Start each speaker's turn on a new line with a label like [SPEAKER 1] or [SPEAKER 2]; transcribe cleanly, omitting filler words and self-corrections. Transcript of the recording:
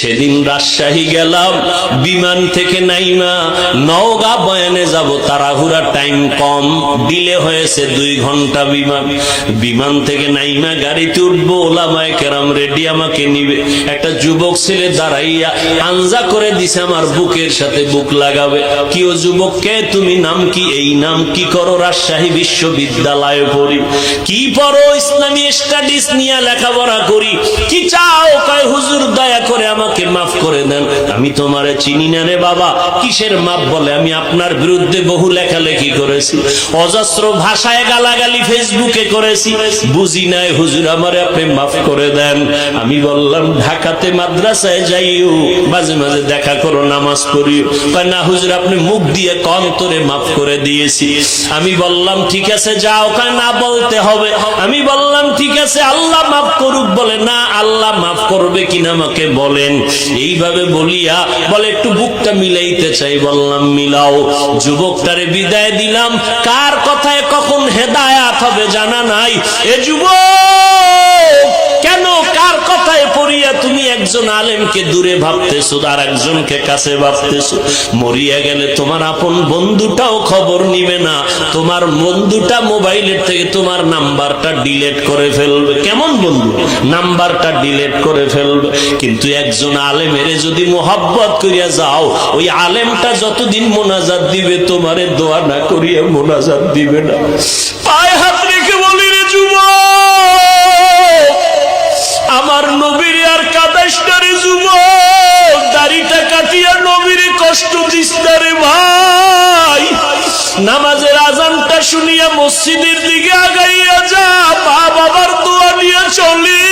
[SPEAKER 1] সেদিন রাজশাহী গেলাম, বিমান থেকে নাইমা নওগাঁ বয়ানে যাব, তাড়াহুড়া, টাইম কম, ডিলে হয়েছে 2 ঘন্টা বিমান। বিমান থেকে নাইমা গাড়িতে উঠবো, ওলামায়ে কেরাম রেডি, আমাকে নিবে। একটা যুবক ছেলে দাঁড়াইয়া আঞ্জা করে দিছে আমার বুকের সাথে বুক লাগাবে। কি ও যুবক, কে তুমি, নাম কি? এই নাম। কি করো? রাজশাহী বিশ্ববিদ্যালয়ে পড়ি। কি পড়ো? ইসলামী স্টাডিজ নিয়ে লেখাপড়া করি। কি চাও? কয় হুজুর দয়া করে আমাকে মাফ করে দেন, আমি তোমারে চিনি না রে বাবা। কিসের মাফ? বলে আমি আপনার বিরুদ্ধে বহু লেখালেখি করেছি, অজস্র ভাষায় গালাগালি ফেসবুকে করেছি, বুঝি নাই হুজুর, আমারে আপনি মাফ করে দেন। আমি বললাম ঢাকাতে মাদ্রাসায় যাইও, মাঝে মাঝে দেখা করো, নামাজ পড়িও। কয় না হুজুর, আপনি মুখ দিয়ে অন্তরে মাফ করে দিয়েছি। আমি বললাম ঠিক আছে যাও। কয় না, বলতে হবে। আমি বললাম ঠিক আছে, আল্লাহ মাফ করুক। বলে না, আল্লাহ মাফ করবে কিনা আমাকে বলেন। এইভাবে বলিয়া বলে একটু বুকটা মিলাইতে চাই। বললাম মিলাও। যুবকটারে বিদায় দিলাম। কার কথায় কখন হেদায়াত হবে জানা নাই। এ যুবক, কেন কার কথায় পড়িয়া তুমি একজন আলেমকে দূরে ভাবতেছো আর একজনকে কাছে ভাবতেছো? মরিয়া গেলে তোমার আপন বন্ধুটাও খবর নিবে না, তোমার বন্ধুটা মোবাইলের থেকে তোমার নাম্বারটা ডিলিট করে ফেলবে। কেমন বন্ধু? নাম্বারটা ডিলিট করে ফেলবে। কিন্তু একজন আলেমের যদি মোহাব্বত করিয়া যাও, ওই আলেমটা যতদিন মোনাজাত দিবে তোমারে দোয়া না করিয়া মোনাজাত দিবে না। পায়ে হাত রেখে বলি রে যুবক, আমার নবীর আর কাদাইস না রে যুবক, দাড়িটা কাটিয়া নবীর কষ্ট দিস না রে ভাই। নামাজের আজানটা শুনিয়া মসজিদের দিকে আগাইয়া যা, মা বাবার দোয়া নিয়ে চলি।